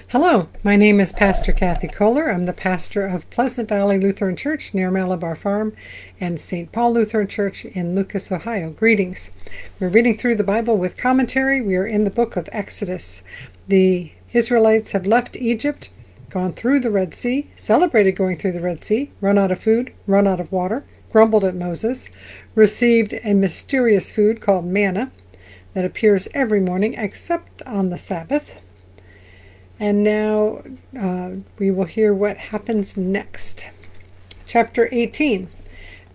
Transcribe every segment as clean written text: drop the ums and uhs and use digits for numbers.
Hello, my name is Pastor Kathy Kollar. I'm the pastor of Pleasant Valley Lutheran Church near Malabar Farm and St. Paul Lutheran Church in Lucas, Ohio. Greetings. We're reading through the Bible with commentary. We are in the book of Exodus. The Israelites have left Egypt, gone through the Red Sea, celebrated going through the Red Sea, run out of food, run out of water, grumbled at Moses, received a mysterious food called manna that appears every morning except on the Sabbath. And now we will hear what happens next. Chapter 18.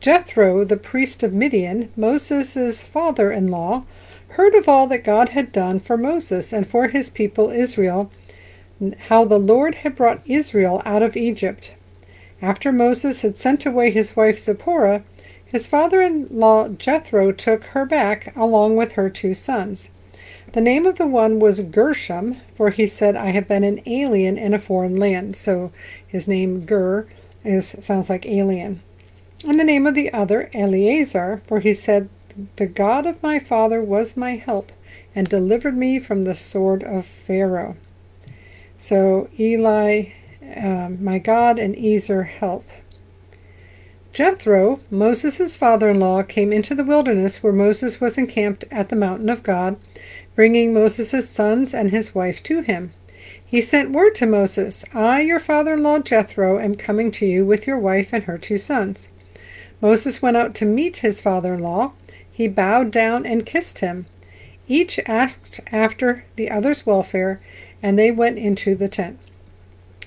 Jethro, the priest of Midian, Moses' father-in-law, heard of all that God had done for Moses and for his people Israel, how the Lord had brought Israel out of Egypt. After Moses had sent away his wife Zipporah, his father-in-law Jethro took her back along with her 2 sons. The name of the one was Gershom, for he said, I have been an alien in a foreign land. So his name sounds like alien. And the name of the other, Eleazar, for he said, the God of my father was my help and delivered me from the sword of Pharaoh. So Eli, my God, and Ezer, help. Jethro, Moses' father-in-law, came into the wilderness where Moses was encamped at the mountain of God, bringing Moses' sons and his wife to him. He sent word to Moses, I, your father-in-law Jethro, am coming to you with your wife and her 2 sons. Moses went out to meet his father-in-law. He bowed down and kissed him. Each asked after the other's welfare, and they went into the tent.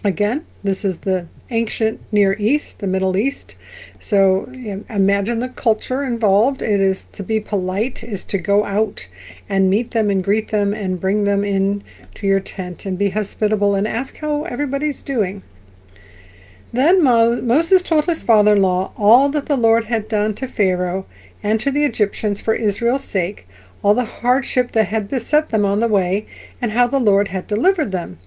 Again, this is the ancient Near East, the Middle East. So imagine the culture involved. It is to be polite, is to go out and meet them and greet them and bring them in to your tent and be hospitable and ask how everybody's doing. Then Moses told his father-in-law all that the Lord had done to Pharaoh and to the Egyptians for Israel's sake, all the hardship that had beset them on the way, and how the Lord had delivered them.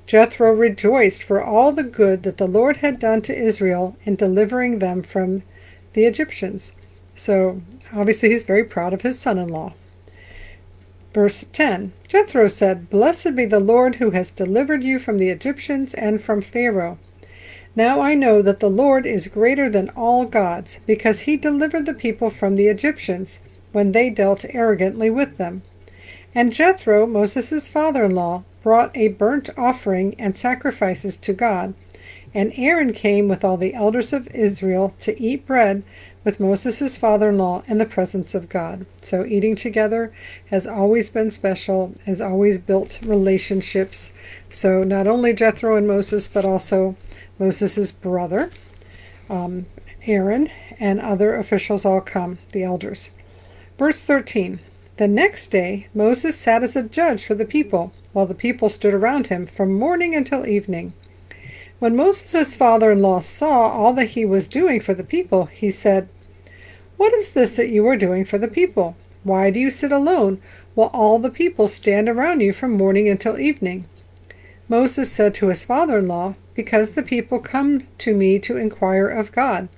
Jethro rejoiced for all the good that the Lord had done to Israel in delivering them from the Egyptians. So obviously he's very proud of his son-in-law. Verse 10, Jethro said, Blessed be the Lord who has delivered you from the Egyptians and from Pharaoh. Now I know that the Lord is greater than all gods, because he delivered the people from the Egyptians when they dealt arrogantly with them. And Jethro, Moses' father-in-law, brought a burnt offering and sacrifices to God. And Aaron came with all the elders of Israel to eat bread with Moses' father-in-law in the presence of God. So eating together has always been special, has always built relationships. So not only Jethro and Moses, but also Moses' brother, Aaron, and other officials all come, the elders. Verse 13, The next day Moses sat as a judge for the people, while the people stood around him from morning until evening. When Moses' father-in-law saw all that he was doing for the people, he said, What is this that you are doing for the people? Why do you sit alone while all the people stand around you from morning until evening? Moses said to his father-in-law, Because the people come to me to inquire of God.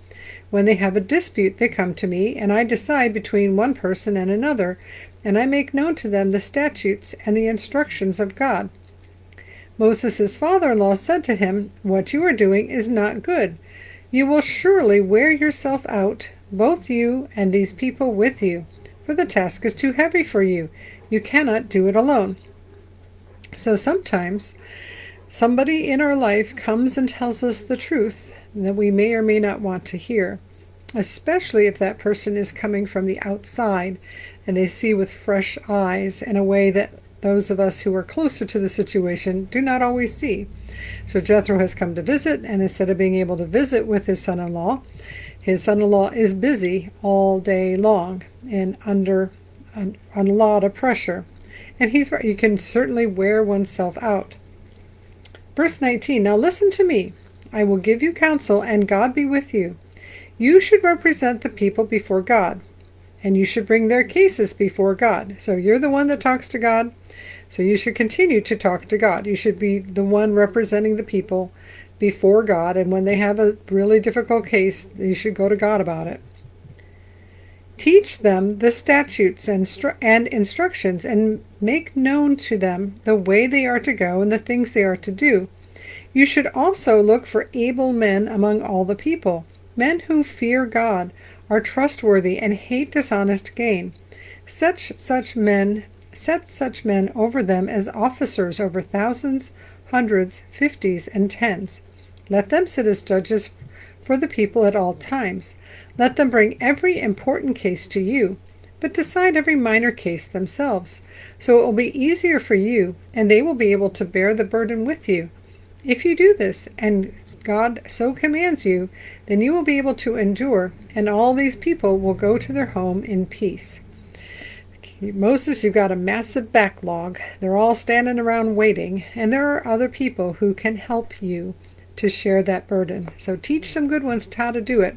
When they have a dispute, they come to me, and I decide between one person and another, and I make known to them the statutes and the instructions of God. Moses' father-in-law said to him, What you are doing is not good. You will surely wear yourself out, both you and these people with you, for the task is too heavy for you. You cannot do it alone. So sometimes somebody in our life comes and tells us the truth that we may or may not want to hear, especially if that person is coming from the outside and they see with fresh eyes in a way that those of us who are closer to the situation do not always see. So Jethro has come to visit, and instead of being able to visit with his son-in-law is busy all day long and under a lot of pressure. And he's right, you can certainly wear oneself out. Verse 19, Now listen to me. I will give you counsel, and God be with you. You should represent the people before God, and you should bring their cases before God. So you're the one that talks to God, so you should continue to talk to God. You should be the one representing the people before God, and when they have a really difficult case, you should go to God about it. Teach them the statutes and instructions, and make known to them the way they are to go and the things they are to do. You should also look for able men among all the people, men who fear God, are trustworthy, and hate dishonest gain. Set such men over them as officers over thousands, hundreds, fifties, and tens. Let them sit as judges for the people at all times. Let them bring every important case to you, but decide every minor case themselves, so it will be easier for you, and they will be able to bear the burden with you. If you do this, and God so commands you, then you will be able to endure, and all these people will go to their home in peace. Moses, you've got a massive backlog. They're all standing around waiting, and there are other people who can help you to share that burden. So teach some good ones how to do it,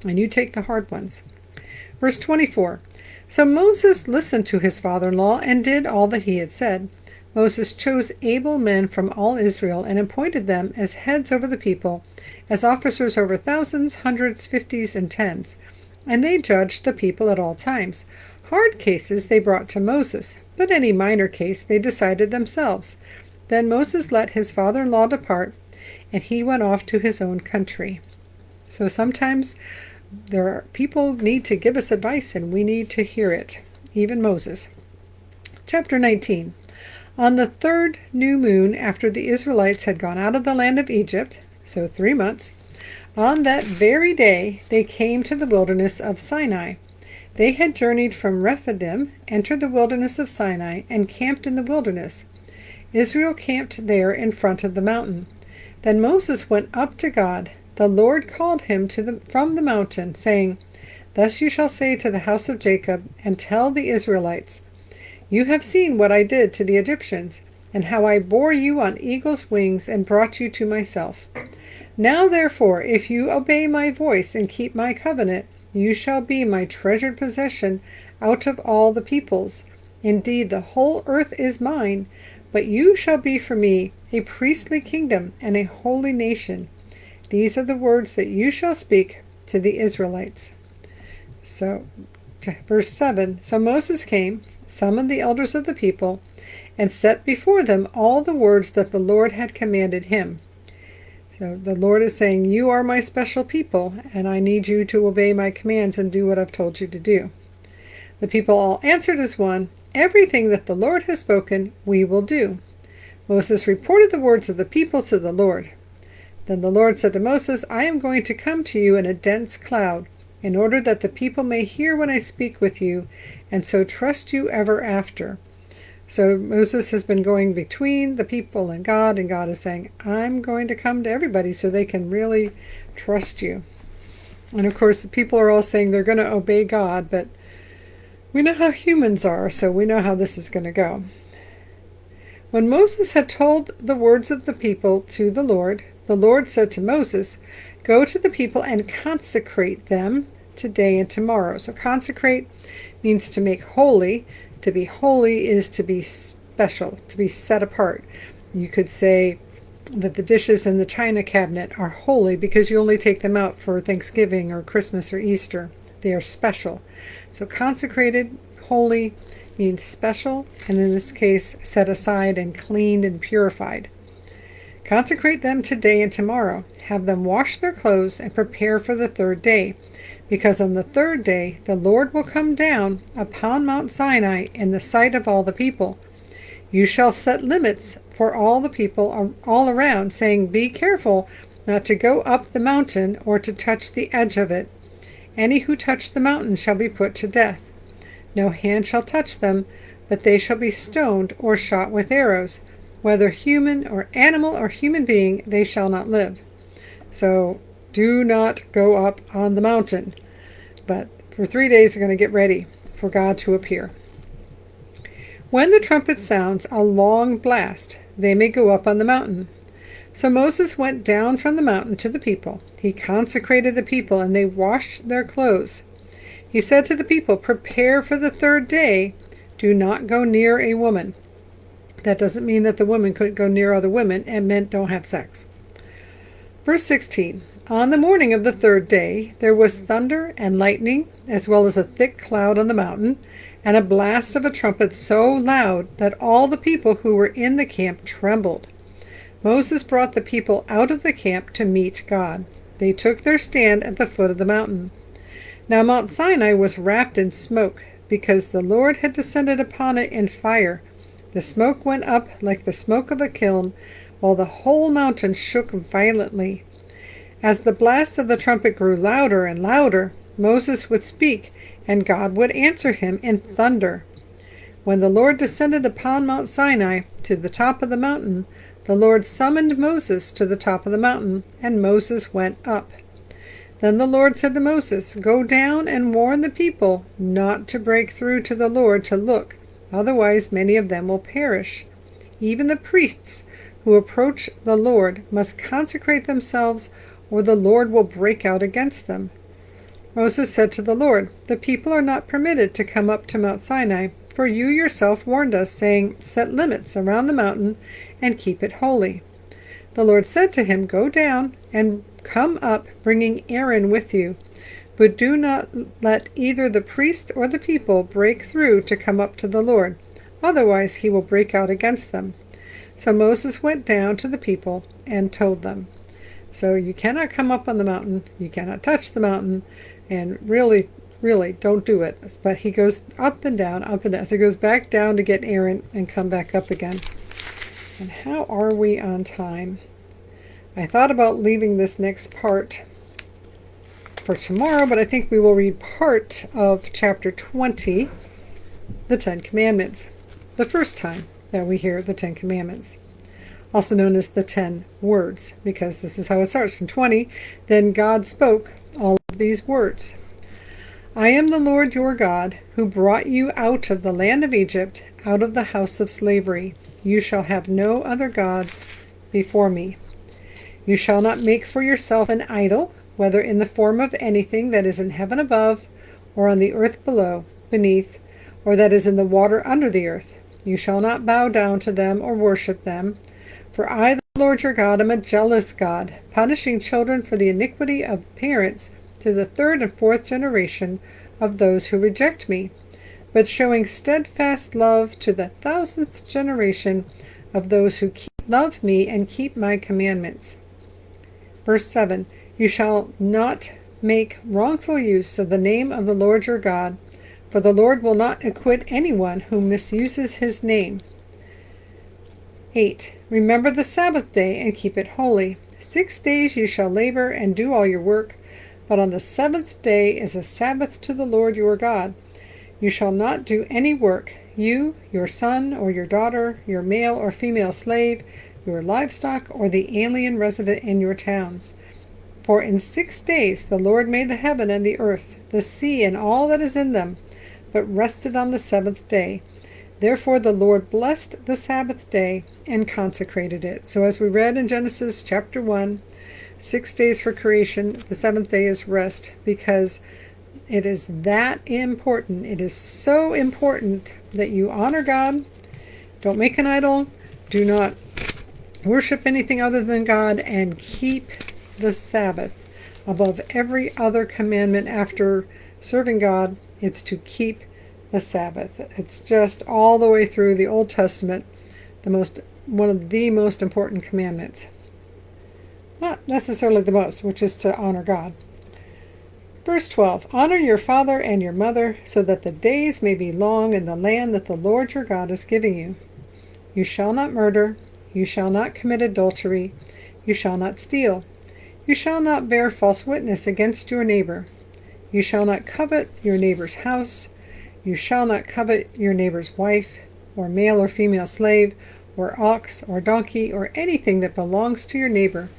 and you take the hard ones. Verse 24. So Moses listened to his father-in-law and did all that he had said. Moses chose able men from all Israel and appointed them as heads over the people, as officers over thousands, hundreds, fifties, and tens. And they judged the people at all times. Hard cases they brought to Moses, but any minor case they decided themselves. Then Moses let his father-in-law depart, and he went off to his own country. So sometimes people need to give us advice, and we need to hear it, even Moses. Chapter 19. On the third new moon after the Israelites had gone out of the land of Egypt, so 3 months, on that very day they came to the wilderness of Sinai. They had journeyed from Rephidim, entered the wilderness of Sinai, and camped in the wilderness. Israel camped there in front of the mountain. Then Moses went up to God. The Lord called him from the mountain, saying, Thus you shall say to the house of Jacob, and tell the Israelites, You have seen what I did to the Egyptians, and how I bore you on eagle's wings and brought you to myself. Now therefore, if you obey my voice and keep my covenant, you shall be my treasured possession out of all the peoples. Indeed, the whole earth is mine, but you shall be for me a priestly kingdom and a holy nation. These are the words that you shall speak to the Israelites. So, verse 7, So Moses came, summoned the elders of the people, and set before them all the words that the Lord had commanded him. So the Lord is saying, You are my special people, and I need you to obey my commands and do what I've told you to do. The people all answered as one, Everything that the Lord has spoken, we will do. Moses reported the words of the people to the Lord. Then the Lord said to Moses, I am going to come to you in a dense cloud, in order that the people may hear when I speak with you, and so trust you ever after. So Moses has been going between the people and God is saying, I'm going to come to everybody so they can really trust you. And of course, the people are all saying they're going to obey God, but we know how humans are, so we know how this is going to go. When Moses had told the words of the people to the Lord said to Moses, Go to the people and consecrate them today and tomorrow. So consecrate means to make holy. To be holy is to be special, to be set apart. You could say that the dishes in the china cabinet are holy because you only take them out for Thanksgiving or Christmas or Easter. They are special. So consecrated, holy, means special, and in this case, set aside and cleaned and purified. Consecrate them today and tomorrow. Have them wash their clothes and prepare for the third day, because on the third day the Lord will come down upon Mount Sinai in the sight of all the people. You shall set limits for all the people all around, saying, Be careful not to go up the mountain or to touch the edge of it. Any who touch the mountain shall be put to death. No hand shall touch them, but they shall be stoned or shot with arrows. Whether human or animal or human being, they shall not live. So do not go up on the mountain. But for 3 days they're going to get ready for God to appear. When the trumpet sounds a long blast, they may go up on the mountain. So Moses went down from the mountain to the people. He consecrated the people, and they washed their clothes. He said to the people, Prepare for the third day. Do not go near a woman. That doesn't mean that the woman couldn't go near other women. It meant don't have sex. Verse 16. On the morning of the third day there was thunder and lightning, as well as a thick cloud on the mountain, and a blast of a trumpet so loud that all the people who were in the camp trembled. Moses brought the people out of the camp to meet God. They took their stand at the foot of the mountain. Now Mount Sinai was wrapped in smoke, because the Lord had descended upon it in fire. The smoke went up like the smoke of a kiln, while the whole mountain shook violently. As the blast of the trumpet grew louder and louder, Moses would speak, and God would answer him in thunder. When the Lord descended upon Mount Sinai to the top of the mountain, the Lord summoned Moses to the top of the mountain, and Moses went up. Then the Lord said to Moses, "Go down and warn the people not to break through to the Lord to look, otherwise many of them will perish. Even the priests who approach the Lord must consecrate themselves, or the Lord will break out against them." Moses said to the Lord, "The people are not permitted to come up to Mount Sinai, for you yourself warned us, saying, 'Set limits around the mountain and keep it holy.'" The Lord said to him, "Go down and come up, bringing Aaron with you. But do not let either the priest or the people break through to come up to the Lord, otherwise he will break out against them." So Moses went down to the people and told them. So you cannot come up on the mountain, you cannot touch the mountain, and really don't do it. But he goes up and down, so he goes back down to get Aaron and come back up again. And how are we on time? I thought about leaving this next part for tomorrow, but I think we will read part of chapter 20, the Ten Commandments, the first time that we hear the Ten Commandments, also known as the 10 words, because this is how it starts. In 20, then God spoke all of these words. "I am the Lord your God, who brought you out of the land of Egypt, out of the house of slavery. You shall have no other gods before me. You shall not make for yourself an idol, whether in the form of anything that is in heaven above, or on the earth beneath, or that is in the water under the earth. You shall not bow down to them or worship them. For I, the Lord your God, am a jealous God, punishing children for the iniquity of parents to the third and fourth generation of those who reject me, but showing steadfast love to the 1,000th generation of those who love me and keep my commandments." Verse 7, "You shall not make wrongful use of the name of the Lord your God, for the Lord will not acquit anyone who misuses his name." 8, "Remember the Sabbath day and keep it holy. 6 days you shall labor and do all your work, but on the 7th day is a Sabbath to the Lord your God. You shall not do any work, you, your son or your daughter, your male or female slave, your livestock, or the alien resident in your towns. For in 6 days the Lord made the heaven and the earth, the sea and all that is in them, but rested on the 7th day. Therefore the Lord blessed the Sabbath day and consecrated it." So as we read in Genesis chapter 1, 6 days for creation, the 7th day is rest, because it is that important. It is so important that you honor God, don't make an idol, do not worship anything other than God, and keep the Sabbath above every other commandment. After serving God, it's to keep the Sabbath. It's just all the way through the Old Testament, one of the most important commandments. Not necessarily the most, which is to honor God. Verse 12, "Honor your father and your mother, so that the days may be long in the land that the Lord your God is giving you. You shall not murder. You shall not commit adultery. You shall not steal. You shall not bear false witness against your neighbor. You shall not covet your neighbor's house. You shall not covet your neighbor's wife, or male or female slave, or ox, or donkey, or anything that belongs to your neighbor."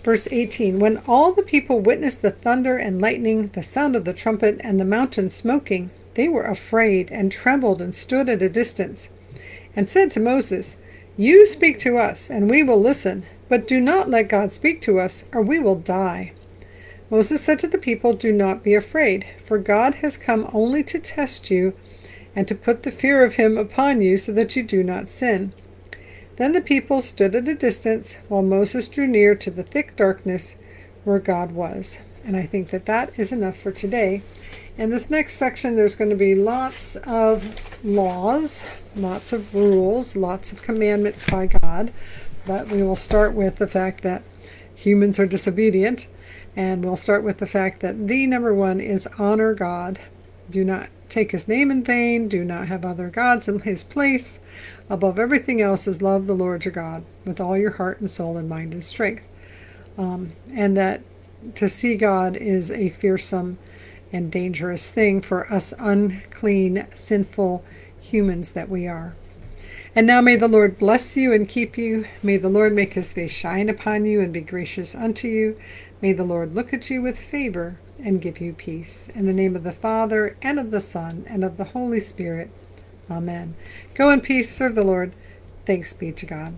Verse 18, "When all the people witnessed the thunder and lightning, the sound of the trumpet, and the mountain smoking, they were afraid and trembled and stood at a distance, and said to Moses, 'You speak to us, and we will listen, but do not let God speak to us, or we will die.' Moses said to the people, 'Do not be afraid, for God has come only to test you, and to put the fear of him upon you, so that you do not sin.' Then the people stood at a distance while Moses drew near to the thick darkness where God was. And I think that that is enough for today. In this next section, there's going to be lots of laws, lots of rules, lots of commandments by God. But we will start with the fact that humans are disobedient. And we'll start with the fact that the number one is honor God. Do not take his name in vain. Do not have other gods in his place. Above everything else is love the Lord your God with all your heart and soul and mind and strength. And that to see God is a fearsome and dangerous thing for us unclean, sinful humans that we are. And now may the Lord bless you and keep you. May the Lord make his face shine upon you and be gracious unto you. May the Lord look at you with favor and give you peace. In the name of the Father, and of the Son, and of the Holy Spirit. Amen. Go in peace, serve the Lord. Thanks be to God.